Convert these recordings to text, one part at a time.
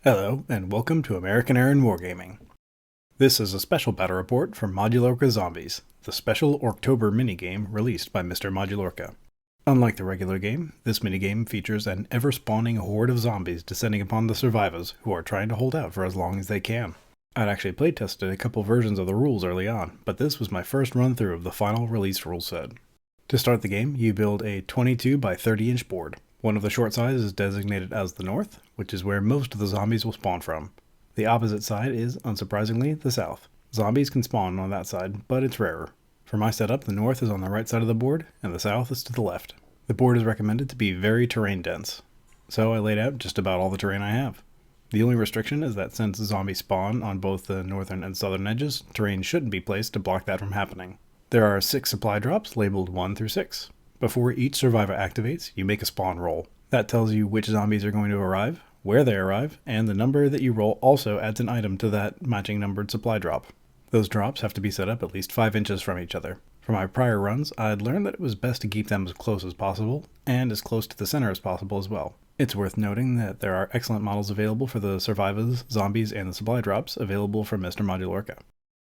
Hello, and welcome to American Aaron Wargaming. This is a special battle report for Modulorka Zombies, the special Orktober minigame released by Mr. Modulorka. Unlike the regular game, this minigame features an ever-spawning horde of zombies descending upon the survivors who are trying to hold out for as long as they can. I'd actually playtested a couple versions of the rules early on, but this was my first run-through of the final release rule set. To start the game, you build a 22 by 30 inch board. One of the short sides is designated as the north, which is where most of the zombies will spawn from. The opposite side is, unsurprisingly, the south. Zombies can spawn on that side, but it's rarer. For my setup, the north is on the right side of the board, and the south is to the left. The board is recommended to be very terrain dense, so I laid out just about all the terrain I have. The only restriction is that since zombies spawn on both the northern and southern edges, terrain shouldn't be placed to block that from happening. There are 6 supply drops labeled 1 through 6. Before each survivor activates, you make a spawn roll. That tells you which zombies are going to arrive, where they arrive, and the number that you roll also adds an item to that matching numbered supply drop. Those drops have to be set up at least 5 inches from each other. From my prior runs, I'd learned that it was best to keep them as close as possible, and as close to the center as possible as well. It's worth noting that there are excellent models available for the survivors, zombies, and the supply drops available from Mr. Modulorka.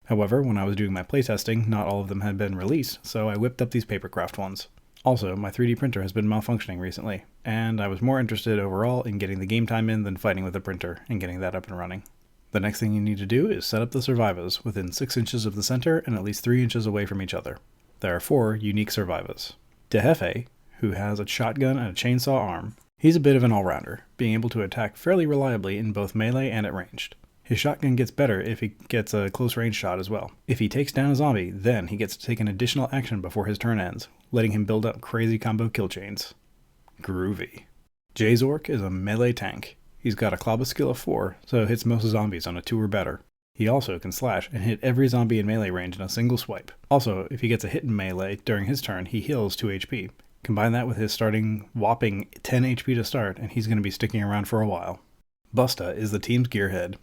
However, when I was doing my playtesting, not all of them had been released, so I whipped up these papercraft ones. Also, my 3D printer has been malfunctioning recently, and I was more interested overall in getting the game time in than fighting with the printer and getting that up and running. The next thing you need to do is set up the survivors within 6 inches of the center and at least 3 inches away from each other. There are 4 unique survivors. Jefe, who has a shotgun and a chainsaw arm. He's a bit of an all-rounder, being able to attack fairly reliably in both melee and at ranged. His shotgun gets better if he gets a close range shot as well. If he takes down a zombie, then he gets to take an additional action before his turn ends, letting him build up crazy combo kill chains. Groovy. Jazork is a melee tank. He's got a clobber skill of 4, so hits most zombies on a 2 or better. He also can slash and hit every zombie in melee range in a single swipe. Also, if he gets a hit in melee during his turn, he heals 2 HP. Combine that with his starting whopping 10 HP to start, and he's going to be sticking around for a while. Busta is the team's gearhead.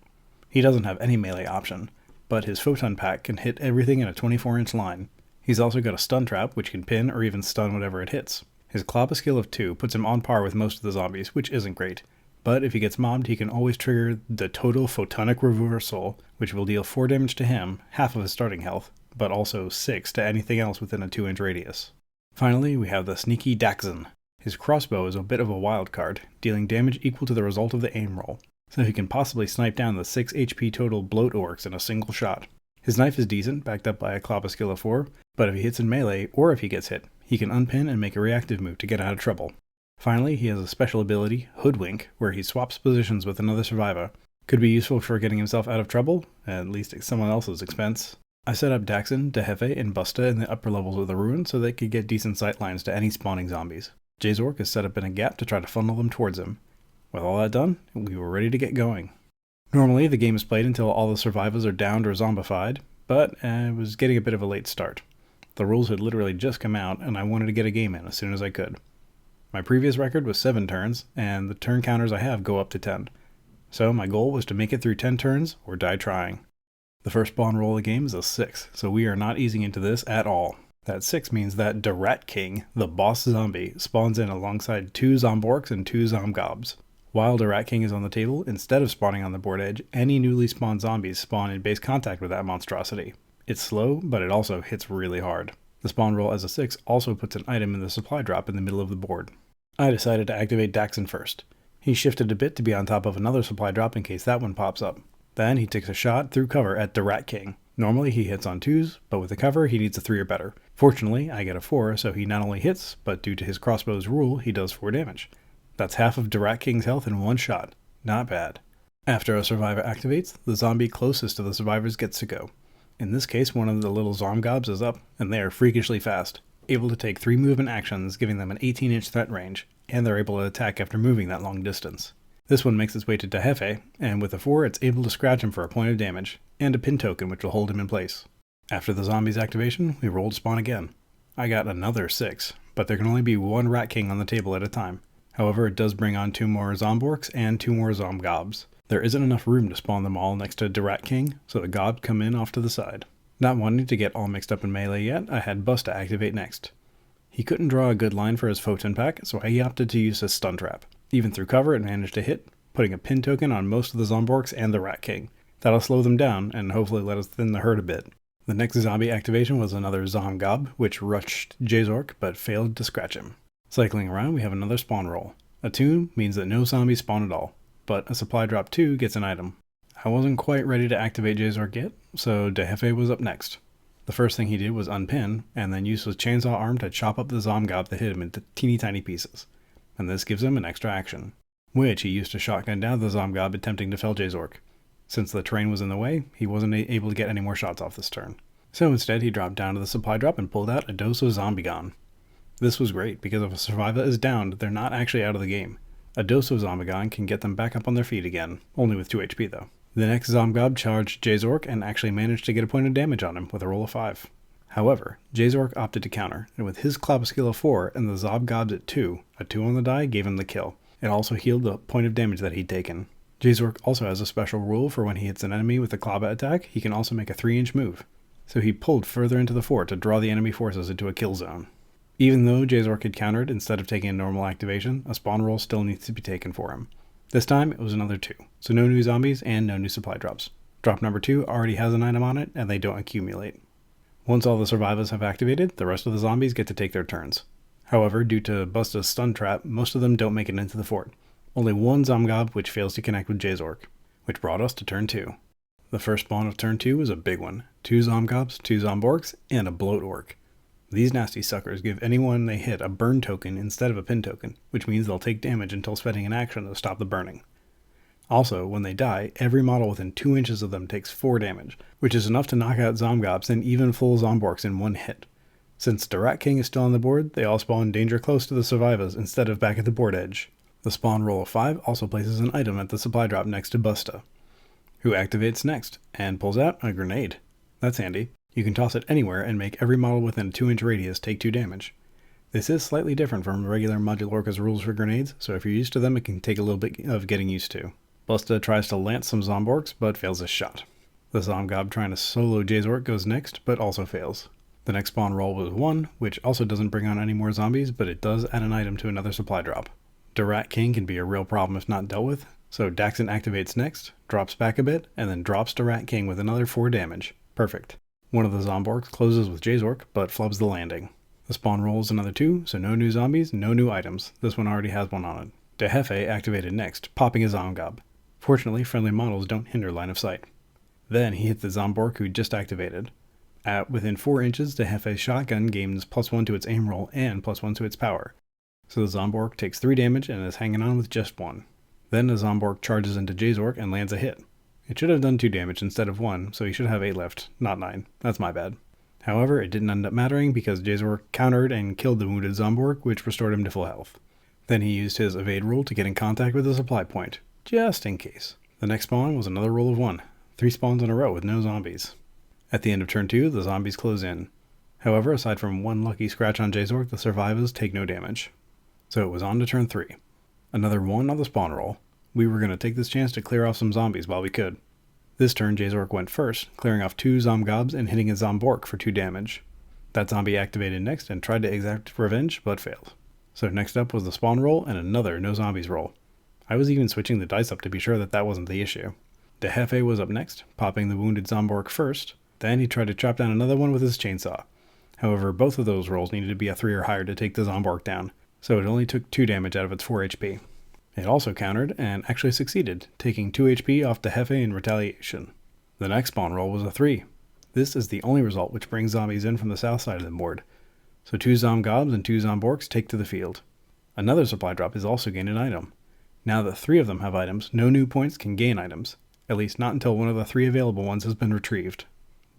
He doesn't have any melee option, but his photon pack can hit everything in a 24-inch line. He's also got a stun trap, which can pin or even stun whatever it hits. His clobber skill of 2 puts him on par with most of the zombies, which isn't great. But if he gets mobbed, he can always trigger the total photonic reversal, which will deal 4 damage to him, half of his starting health, but also 6 to anything else within a 2-inch radius. Finally, we have the sneaky Dakzun. His crossbow is a bit of a wild card, dealing damage equal to the result of the aim roll, so he can possibly snipe down the 6 HP total bloat orcs in a single shot. His knife is decent, backed up by a clobber skill of 4, but if he hits in melee, or if he gets hit, he can unpin and make a reactive move to get out of trouble. Finally, he has a special ability, Hoodwink, where he swaps positions with another survivor. Could be useful for getting himself out of trouble, at least at someone else's expense. I set up Dakzun, Jefe, and Busta in the upper levels of the ruin so they could get decent sight lines to any spawning zombies. Jazork is set up in a gap to try to funnel them towards him. With all that done, we were ready to get going. Normally, the game is played until all the survivors are downed or zombified, but it was getting a bit of a late start. The rules had literally just come out, and I wanted to get a game in as soon as I could. My previous record was 7 turns, and the turn counters I have go up to 10. So my goal was to make it through 10 turns, or die trying. The first spawn roll of the game is a 6, so we are not easing into this at all. That 6 means that the Rat King, the boss zombie, spawns in alongside 2 Zomborks and 2 Zomgobs. While the Rat King is on the table, instead of spawning on the board edge, any newly spawned zombies spawn in base contact with that monstrosity. It's slow, but it also hits really hard. The spawn roll as a 6 also puts an item in the supply drop in the middle of the board. I decided to activate Dakzun first. He shifted a bit to be on top of another supply drop in case that one pops up. Then he takes a shot through cover at the Rat King. Normally he hits on 2s, but with the cover he needs a 3 or better. Fortunately, I get a 4, so he not only hits, but due to his crossbow's rule, he does 4 damage. That's half of the Rat King's health in one shot. Not bad. After a survivor activates, the zombie closest to the survivors gets to go. In this case, one of the little Zomgobs is up, and they are freakishly fast, able to take 3 movement actions, giving them an 18-inch threat range, and they're able to attack after moving that long distance. This one makes its way to Jefe, and with a 4 it's able to scratch him for a point of damage, and a pin token which will hold him in place. After the zombie's activation, we roll to spawn again. I got another 6, but there can only be 1 Rat King on the table at a time. However, it does bring on 2 more Zomborks and 2 more Zomgobs. There isn't enough room to spawn them all next to the Rat King, so the Gobs come in off to the side. Not wanting to get all mixed up in melee yet, I had Busta activate next. He couldn't draw a good line for his photon pack, so he opted to use his stun trap. Even through cover, it managed to hit, putting a pin token on most of the Zomborks and the Rat King. That'll slow them down and hopefully let us thin the herd a bit. The next zombie activation was another Zomgob, which rushed Jazork but failed to scratch him. Cycling around, we have another spawn roll. A 2 means that no zombies spawn at all, but a supply drop 2 gets an item. I wasn't quite ready to activate Jazork yet, so Jefe was up next. The first thing he did was unpin, and then used his chainsaw arm to chop up the Zomgob that hit him into teeny tiny pieces. And this gives him an extra action, which he used to shotgun down the Zomgob attempting to fell Jazork. Since the terrain was in the way, he wasn't able to get any more shots off this turn. So instead he dropped down to the supply drop and pulled out a dose of Zombigon. This was great, because if a Surviva is downed, they're not actually out of the game. A dose of Zombigon can get them back up on their feet again, only with 2 HP though. The next Zomgob charged Jazork and actually managed to get a point of damage on him with a roll of 5. However, Jazork opted to counter, and with his Cloud skill of 4 and the Zomgobs at 2, a 2 on the die gave him the kill. It also healed the point of damage that he'd taken. Jazork also has a special rule for when he hits an enemy with a Klaba attack, he can also make a 3-inch move. So he pulled further into the fort to draw the enemy forces into a kill zone. Even though Jazork had countered instead of taking a normal activation, a spawn roll still needs to be taken for him. This time it was another 2, so no new zombies and no new supply drops. Drop number 2 already has an item on it and they don't accumulate. Once all the Survivas have activated, the rest of the zombies get to take their turns. However, due to Busta's stun trap, most of them don't make it into the fort. Only one Zomgob which fails to connect with Jazork, which brought us to turn 2. The first spawn of turn 2 was a big one. 2 Zomgobs, 2 Zomborks, and a Bloat Orc. These nasty suckers give anyone they hit a burn token instead of a pin token, which means they'll take damage until spending an action to stop the burning. Also, when they die, every model within 2 inches of them takes 4 damage, which is enough to knock out Zomgobs and even full Zomborks in one hit. Since the Rat King is still on the board, they all spawn danger close to the Survivas instead of back at the board edge. The spawn roll of 5 also places an item at the supply drop next to Busta, who activates next and pulls out a grenade. That's handy. You can toss it anywhere and make every model within a 2-inch radius take 2 damage. This is slightly different from regular Modulorka's rules for grenades, so if you're used to them it can take a little bit of getting used to. Busta tries to lance some Zomborks, but fails his shot. The Zomgob trying to solo Jazork goes next, but also fails. The next spawn roll was 1, which also doesn't bring on any more zombies, but it does add an item to another supply drop. The Rat King can be a real problem if not dealt with, so Dakzun activates next, drops back a bit, and then drops the Rat King with another 4 damage. Perfect. One of the Zomborks closes with Jazork, but flubs the landing. The spawn roll is another 2, so no new zombies, no new items. This one already has one on it. Jefe activated next, popping a Zomgob. Fortunately, friendly models don't hinder line of sight. Then he hit the Zombork who just activated. At within 4 inches, Jefe's shotgun gains +1 to its aim roll and +1 to its power. So the Zombork takes 3 damage and is hanging on with just 1. Then the Zombork charges into Jazork and lands a hit. It should have done 2 damage instead of 1, so he should have 8 left, not 9. That's my bad. However, it didn't end up mattering because Jazork countered and killed the wounded Zombork, which restored him to full health. Then he used his evade rule to get in contact with the supply point, just in case. The next spawn was another roll of 1, 3 spawns in a row with no zombies. At the end of turn 2, the zombies close in. However, aside from one lucky scratch on Jazork, the Survivas take no damage. So it was on to turn 3. Another 1 on the spawn roll. We were going to take this chance to clear off some zombies while we could. This turn Jazork went first, clearing off 2 Zomgobs and hitting a Zombork for 2 damage. That zombie activated next and tried to exact revenge, but failed. So next up was the spawn roll and another no zombies roll. I was even switching the dice up to be sure that wasn't the issue. Jefe was up next, popping the wounded Zombork first. Then he tried to chop down another one with his chainsaw. However, both of those rolls needed to be a 3 or higher to take the Zombork down, so it only took 2 damage out of its 4 HP. It also countered, and actually succeeded, taking 2 HP off Jefe in retaliation. The next spawn roll was a 3. This is the only result which brings zombies in from the south side of the board. So 2 Zomgobs and 2 Zomborks take to the field. Another supply drop is also gained an item. Now that 3 of them have items, no new points can gain items, at least not until one of the 3 available ones has been retrieved.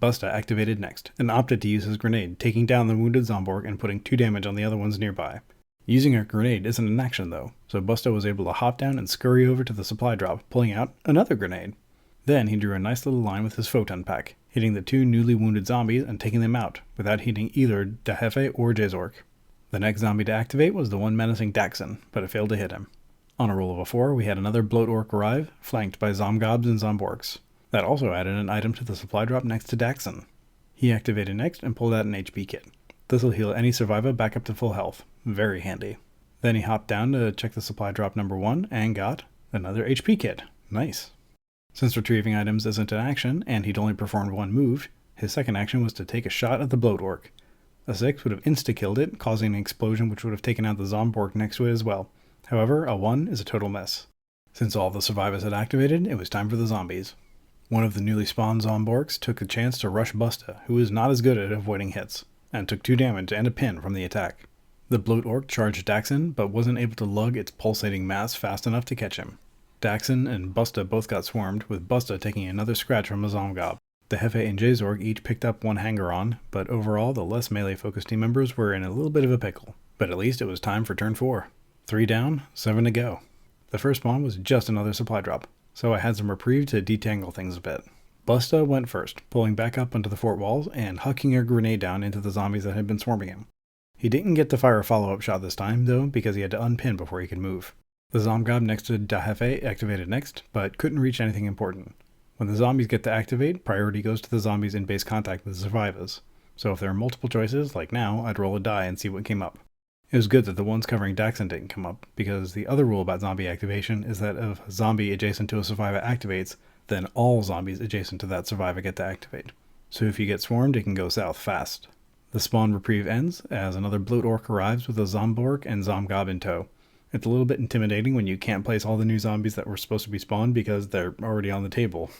Busta activated next, and opted to use his grenade, taking down the wounded Zombork and putting 2 damage on the other ones nearby. Using a grenade isn't an action though, so Busta was able to hop down and scurry over to the supply drop, pulling out another grenade. Then he drew a nice little line with his photon pack, hitting the 2 newly wounded zombies and taking them out, without hitting either Jefe or Jazork. The next zombie to activate was the one menacing Dakzun, but it failed to hit him. On a roll of a 4, we had another Bloat Orc arrive, flanked by Zomgobs and Zomborks. That also added an item to the supply drop next to Dakzun. He activated next and pulled out an HP kit. This will heal any Surviva back up to full health. Very handy. Then he hopped down to check the supply drop number 1 and got Another HP kit. Nice. Since retrieving items isn't an action, and he'd only performed one move, his second action was to take a shot at the Bloatork. A 6 would have insta-killed it, causing an explosion which would have taken out the Zombork next to it as well. However, a 1 is a total miss. Since all the Survivas had activated, it was time for the zombies. One of the newly spawned Zomborks took a chance to rush Busta, who was not as good at avoiding hits, and took 2 damage and a pin from the attack. The Bloatork charged Dakzun, but wasn't able to lug its pulsating mass fast enough to catch him. Dakzun and Busta both got swarmed, with Busta taking another scratch from a Zomgob. The Jefe and Jazork each picked up 1 hanger-on, but overall the less melee-focused team members were in a little bit of a pickle. But at least it was time for turn 4. 3 down, 7 to go. The first spawn was just another supply drop, so I had some reprieve to detangle things a bit. Busta went first, pulling back up onto the fort walls and hucking a grenade down into the zombies that had been swarming him. He didn't get to fire a follow-up shot this time, though, because he had to unpin before he could move. The Zomgob next to Jefe activated next, but couldn't reach anything important. When the zombies get to activate, priority goes to the zombies in base contact with the Survivas. So if there are multiple choices, like now, I'd roll a die and see what came up. It was good that the ones covering Dakzun didn't come up, because the other rule about zombie activation is that if a zombie adjacent to a Surviva activates, then all zombies adjacent to that Surviva get to activate. So if you get swarmed, it can go south fast. The spawn reprieve ends as another Bloatork arrives with a Zombork and Zomgob in tow. It's a little bit intimidating when you can't place all the new zombies that were supposed to be spawned because they're already on the table.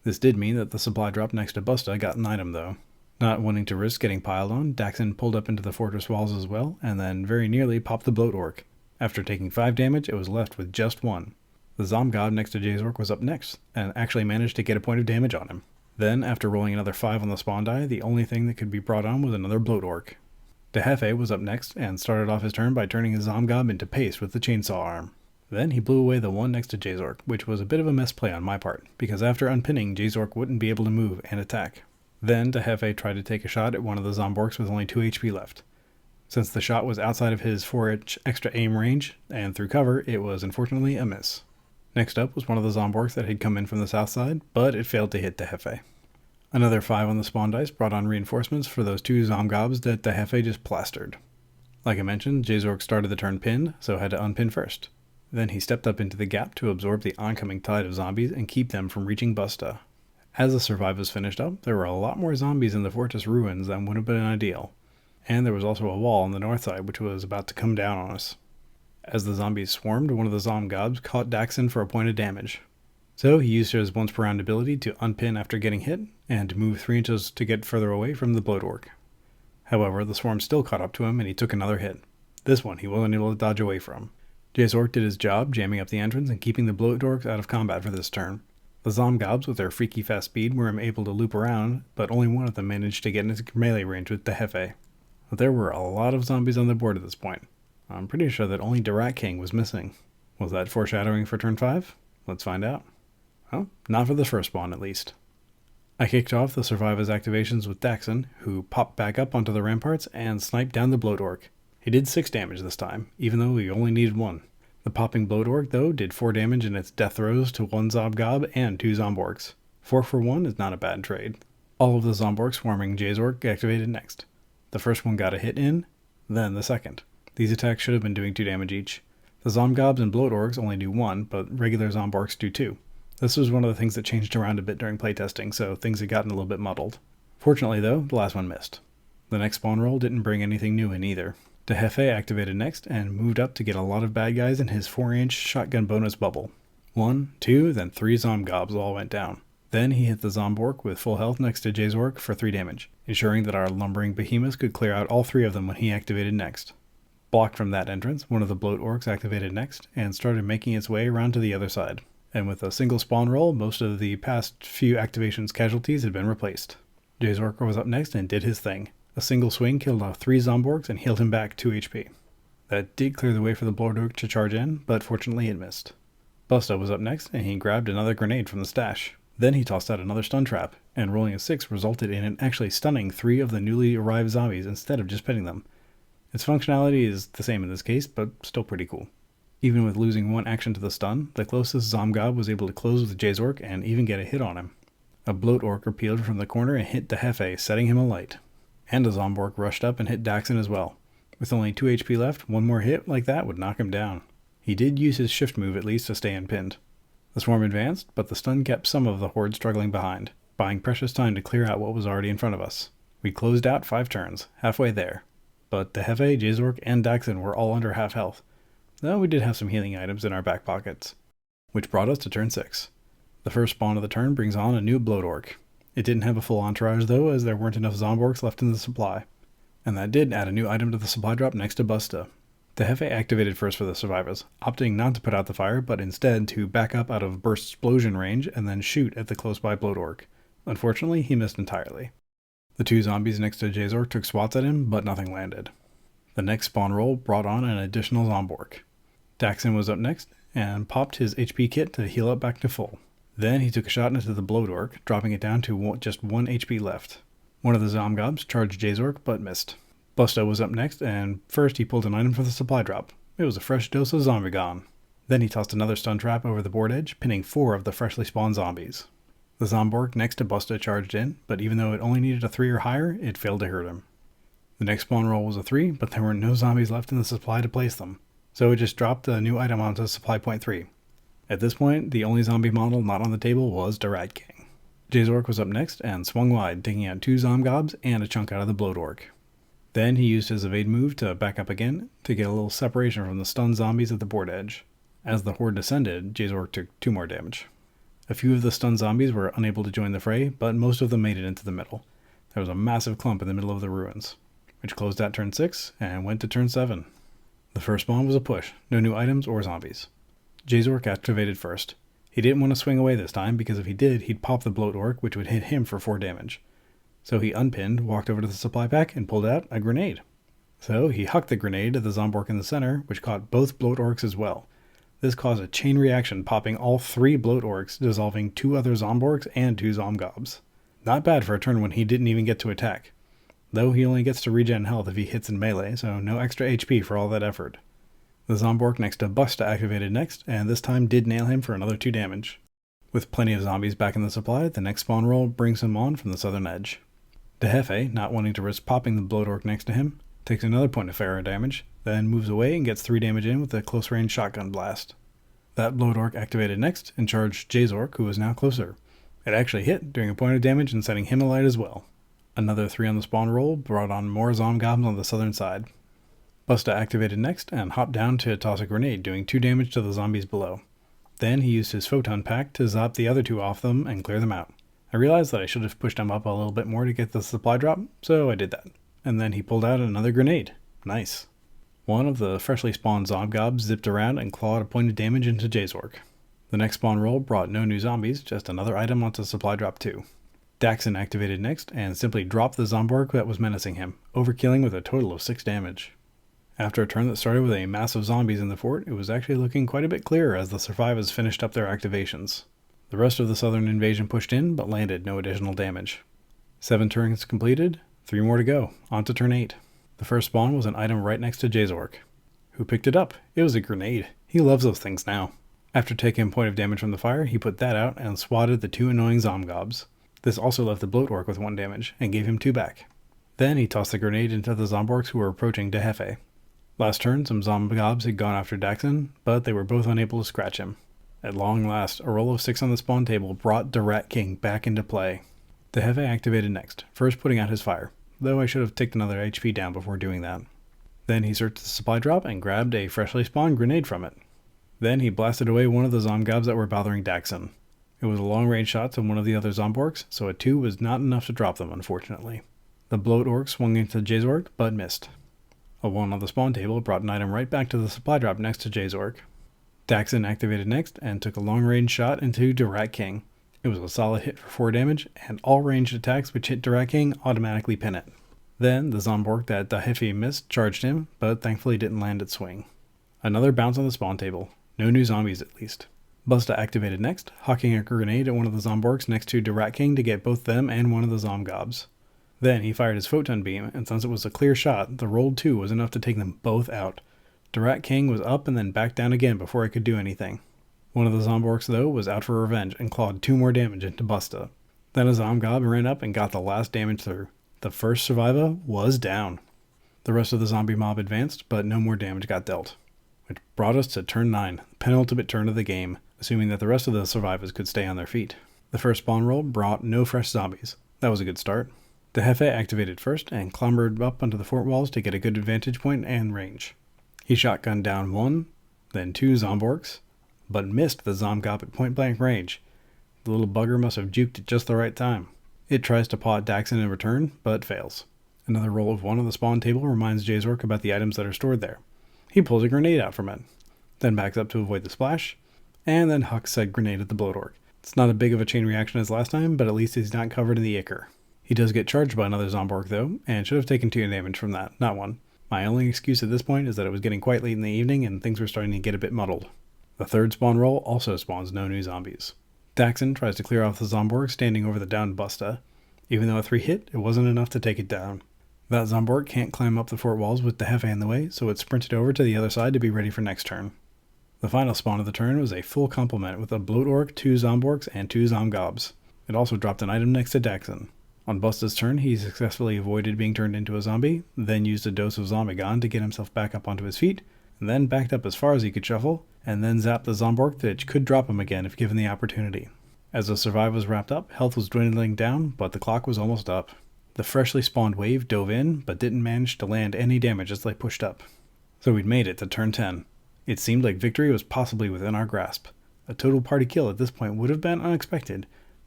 This did mean that the supply drop next to Busta got an item though. Not wanting to risk getting piled on, Dakzun pulled up into the fortress walls as well, and then very nearly popped the Bloatork. After taking 5 damage, it was left with just 1. The Zomgob next to Jazork was up next, and actually managed to get a point of damage on him. Then, after rolling another 5 on the spawn die, the only thing that could be brought on was another Bloatork. Jefe was up next, and started off his turn by turning his Zomgob into paste with the chainsaw arm. Then he blew away the one next to Jazork, which was a bit of a misplay on my part, because after unpinning, Jazork wouldn't be able to move and attack. Then Jefe tried to take a shot at one of the Zomborks with only 2 HP left. Since the shot was outside of his 4-inch extra aim range, and through cover, it was unfortunately a miss. Next up was one of the Zomborks that had come in from the south side, but it failed to hit Jefe. Another 5 on the spawn dice brought on reinforcements for those 2 Zomgobs that Jefe just plastered. Like I mentioned, Jazork started the turn pinned, so had to unpin first. Then he stepped up into the gap to absorb the oncoming tide of zombies and keep them from reaching Busta. As the Survivas finished up, there were a lot more zombies in the fortress ruins than would have been ideal. And there was also a wall on the north side which was about to come down on us. As the zombies swarmed, one of the Zomgobs caught Dakzun for a point of damage. So he used his once per round ability to unpin after getting hit, and to move 3 inches to get further away from the Bloatork. However, the swarm still caught up to him and he took another hit. This one he wasn't able to dodge away from. Jazork did his job, jamming up the entrance and keeping the Bloatorks out of combat for this turn. The Zomgobs, with their freaky fast speed, were able to loop around, but only one of them managed to get into melee range with the Jefe. But there were a lot of zombies on the board at this point. I'm pretty sure that only Rat King was missing. Was that foreshadowing for turn 5? Let's find out. Well, not for the first spawn at least. I kicked off the Surviva's activations with Dakzun, who popped back up onto the ramparts and sniped down the Bloatork. He did 6 damage this time, even though he only needed 1. The popping Bloatork, though, did 4 damage in its death throws to 1 Zomgob and 2 Zomborks. 4 for 1 is not a bad trade. All of the Zomborks swarming Jazork activated next. The first one got a hit in, then the second. These attacks should have been doing 2 damage each. The Zomgobs and Bloatorks only do 1, but regular Zomborks do 2. This was one of the things that changed around a bit during playtesting, so things had gotten a little bit muddled. Fortunately, though, the last one missed. The next spawn roll didn't bring anything new in either. Jefe activated next and moved up to get a lot of bad guys in his 4-inch shotgun bonus bubble. 1, 2, then 3 Zomgobs all went down. Then he hit the Zombork with full health next to Jazork for 3 damage, ensuring that our lumbering behemoths could clear out all 3 of them when he activated next. Blocked from that entrance, one of the Bloatorks activated next and started making its way around to the other side. And with a single spawn roll, most of the past few activations casualties had been replaced. Jazork was up next and did his thing. A single swing killed off 3 Zomborks and healed him back 2 HP. That did clear the way for the Bloatork to charge in, but fortunately it missed. Busta was up next, and he grabbed another grenade from the stash. Then he tossed out another stun trap, and rolling a 6 resulted in it actually stunning 3 of the newly arrived zombies instead of just pinning them. Its functionality is the same in this case, but still pretty cool. Even with losing 1 action to the stun, the closest Zomgob was able to close with Jazork and even get a hit on him. A Bloatork appealed from the corner and hit the Jefe, setting him alight. And a Zombork rushed up and hit Dakzun as well. With only 2 HP left, 1 more hit like that would knock him down. He did use his shift move at least to stay unpinned. The swarm advanced, but the stun kept some of the horde struggling behind, buying precious time to clear out what was already in front of us. We closed out 5 turns, halfway there. But Jefe, Jazork, and Dakzun were all under half health, though we did have some healing items in our back pockets. Which brought us to turn 6. The first spawn of the turn brings on a new Ork. It didn't have a full entourage though, as there weren't enough Zomborks left in the supply. And that did add a new item to the supply drop next to Busta. Jefe activated first for the survivors, opting not to put out the fire, but instead to back up out of burst explosion range and then shoot at the close by Ork. Unfortunately, he missed entirely. The 2 zombies next to Jazork took swats at him, but nothing landed. The next spawn roll brought on an additional Zombork. Dakzun was up next, and popped his HP kit to heal up back to full. Then he took a shot into the Ork, dropping it down to just 1 HP left. One of the Zomgobs charged Jazork, but missed. Busta was up next, and first he pulled an item for the supply drop. It was a fresh dose of Zombiegon. Then he tossed another stun trap over the board edge, pinning 4 of the freshly spawned zombies. The Zombork next to Busta charged in, but even though it only needed a 3 or higher, it failed to hurt him. The next spawn roll was a 3, but there were no zombies left in the supply to place them, so it just dropped a new item onto supply point 3. At this point, the only zombie model not on the table was the Rat King. Jazork was up next and swung wide, taking out 2 Zomgobs and a chunk out of the Ork. Then he used his evade move to back up again to get a little separation from the stunned zombies at the board edge. As the horde descended, Jazork took 2 more damage. A few of the stunned zombies were unable to join the fray, but most of them made it into the middle. There was a massive clump in the middle of the ruins, which closed out turn 6 and went to turn 7. The first spawn was a push, no new items or zombies. Jazork activated first. He didn't want to swing away this time, because if he did, he'd pop the Ork, which would hit him for 4 damage. So he unpinned, walked over to the supply pack, and pulled out a grenade. So he hucked the grenade at the Zombork in the center, which caught both Orks as well. This caused a chain reaction, popping all 3 Orks, dissolving 2 other Zomborks and 2 Zomgobs. Not bad for a turn when he didn't even get to attack. Though he only gets to regen health if he hits in melee, so no extra HP for all that effort. The Zombork next to Busta activated next, and this time did nail him for another 2 damage. With plenty of zombies back in the supply, the next spawn roll brings him on from the southern edge. Jefe, not wanting to risk popping the Ork next to him, takes another point of Pharaoh damage, then moves away and gets 3 damage in with a close-range shotgun blast. That Ork activated next and charged Jazork, who was now closer. It actually hit, doing a point of damage and setting him alight as well. Another 3 on the spawn roll brought on more Zomgobs on the southern side. Busta activated next and hopped down to toss a grenade, doing 2 damage to the zombies below. Then he used his photon pack to zap the other 2 off them and clear them out. I realized that I should have pushed him up a little bit more to get the supply drop, so I did that. And then he pulled out another grenade. Nice. One of the freshly spawned Zomgobs zipped around and clawed a point of damage into Jazork. The next spawn roll brought no new zombies, just another item onto supply drop 2. Dakzun activated next and simply dropped the Zombork that was menacing him, overkilling with a total of 6 damage. After a turn that started with a mass of zombies in the fort, it was actually looking quite a bit clearer as the Survivas finished up their activations. The rest of the southern invasion pushed in, but landed no additional damage. 7 turns completed, 3 more to go, on to turn 8. The first spawn was an item right next to Jazork. Who picked it up? It was a grenade. He loves those things now. After taking a point of damage from the fire, he put that out and swatted the 2 annoying Zomgobs. This also left the Ork with 1 damage, and gave him 2 back. Then he tossed the grenade into the Zomborks who were approaching Jefe. Last turn, some Zomgobs had gone after Dakzun, but they were both unable to scratch him. At long last, a roll of 6 on the spawn table brought the Rat King back into play. Jefe activated next, first putting out his fire, though I should have ticked another HP down before doing that. Then he searched the supply drop and grabbed a freshly spawned grenade from it. Then he blasted away one of the Zomgobs that were bothering Dakzun. It was a long-range shot to one of the other Zomborks, so a 2 was not enough to drop them, unfortunately. The Ork swung into Jazork, but missed. A 1 on the spawn table brought an item right back to the supply drop next to Jazork. Dakzun activated next and took a long-range shot into the Rat King. It was a solid hit for 4 damage, and all ranged attacks which hit the Rat King automatically pin it. Then the Zombork that Jefe missed charged him, but thankfully didn't land its swing. Another bounce on the spawn table. No new zombies at least. Busta activated next, hawking a grenade at one of the Zomborks next to the Rat King to get both them and one of the Zomgobs. Then he fired his photon beam, and since it was a clear shot, the rolled 2 was enough to take them both out. The Rat King was up and then back down again before it could do anything. One of the Zomborks, though, was out for revenge and clawed 2 more damage into Busta. Then a Zomgob ran up and got the last damage through. The first Surviva was down. The rest of the zombie mob advanced, but no more damage got dealt. which brought us to turn 9, the penultimate turn of the game, assuming that the rest of the survivors could stay on their feet. The first spawn roll brought no fresh zombies. That was a good start. The Jefe activated first and clambered up onto the fort walls to get a good vantage point and range. He shotgunned down 1, then 2 Zomborks, but missed the Zomgob at point blank range. The little bugger must have juked at just the right time. It tries to paw at Dakzun in return, but fails. Another roll of 1 on the spawn table reminds Jazork about the items that are stored there. He pulls a grenade out from it, then backs up to avoid the splash, and then hucks said grenade at the Bloatork. It's not as big of a chain reaction as last time, but at least he's not covered in the ichor. He does get charged by another Zombork though, and should have taken 2 damage from that, not 1. My only excuse at this point is that it was getting quite late in the evening and things were starting to get a bit muddled. The third spawn roll also spawns no new zombies. Dakzun tries to clear off the Zombork standing over the downed Busta. Even though a 3 hit, it wasn't enough to take it down. That Zombork can't climb up the fort walls with the Jefe in the way, so it sprinted over to the other side to be ready for next turn. The final spawn of the turn was a full complement with a Bloatork, 2 Zomborks, and 2 Zomgobs. It also dropped an item next to Dakzun. On Busta's turn, he successfully avoided being turned into a zombie, then used a dose of Zombigon to get himself back up onto his feet, and then backed up as far as he could shuffle, and then zapped the Zombork that could drop him again if given the opportunity. As the survive was wrapped up, health was dwindling down, but the clock was almost up. The freshly spawned wave dove in, but didn't manage to land any damage as they pushed up. So we'd made it to turn 10. It seemed like victory was possibly within our grasp. A total party kill at this point would have been unexpected,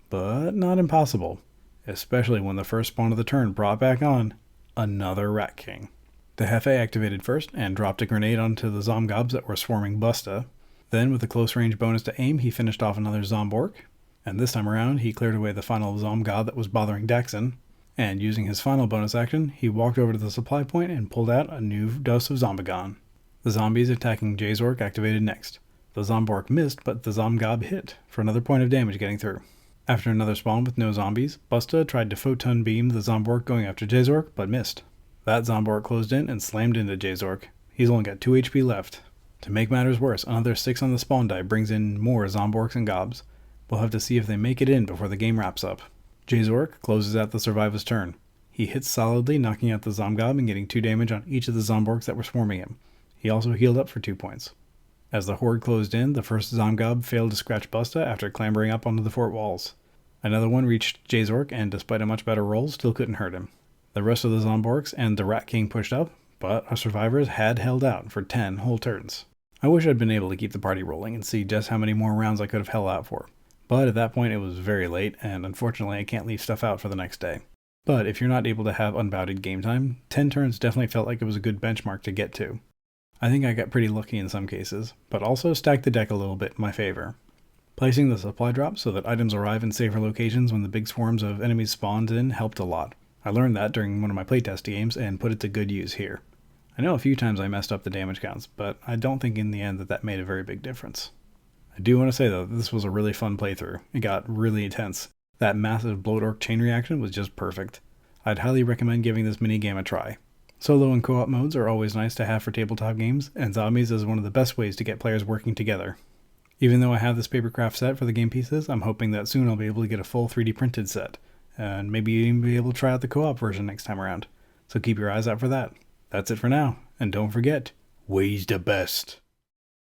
but not impossible. Especially when the first spawn of the turn brought back on another Rat King. The Jefe activated first and dropped a grenade onto the Zomgobs that were swarming Busta. Then with a close range bonus to aim, he finished off another Zombork, and this time around he cleared away the final Zomgob that was bothering Dakzun, and using his final bonus action, he walked over to the supply point and pulled out a new dose of Zombigon. The zombies attacking Jazork activated next. The Zombork missed, but the Zomgob hit for another point of damage getting through. After another spawn with no zombies, Busta tried to photon beam the Zombork going after Jazork, but missed. That Zombork closed in and slammed into Jazork. He's only got 2 HP left. To make matters worse, another 6 on the spawn die brings in more Zomborks and Gobs. We'll have to see if they make it in before the game wraps up. Jazork closes out the Surviva's turn. He hits solidly, knocking out the Zomgob and getting 2 damage on each of the Zomborks that were swarming him. He also healed up for 2 points. As the horde closed in, the first Zomgob failed to scratch Busta after clambering up onto the fort walls. Another one reached Jazork and despite a much better roll, still couldn't hurt him. The rest of the Zomborks and the Rat King pushed up, but our survivors had held out for 10 whole turns. I wish I'd been able to keep the party rolling and see just how many more rounds I could have held out for. But at that point it was very late, and unfortunately I can't leave stuff out for the next day. But if you're not able to have unbounded game time, 10 turns definitely felt like it was a good benchmark to get to. I think I got pretty lucky in some cases, but also stacked the deck a little bit in my favor. Placing the supply drop so that items arrive in safer locations when the big swarms of enemies spawned in helped a lot. I learned that during one of my playtest games and put it to good use here. I know a few times I messed up the damage counts, but I don't think in the end that made a very big difference. I do want to say though, that this was a really fun playthrough. It got really intense. That massive Bloatork chain reaction was just perfect. I'd highly recommend giving this minigame a try. Solo and co-op modes are always nice to have for tabletop games, and Zombies is one of the best ways to get players working together. Even though I have this papercraft set for the game pieces, I'm hoping that soon I'll be able to get a full 3D printed set, and maybe even be able to try out the co-op version next time around. So keep your eyes out for that. That's it for now, and don't forget, way's the best.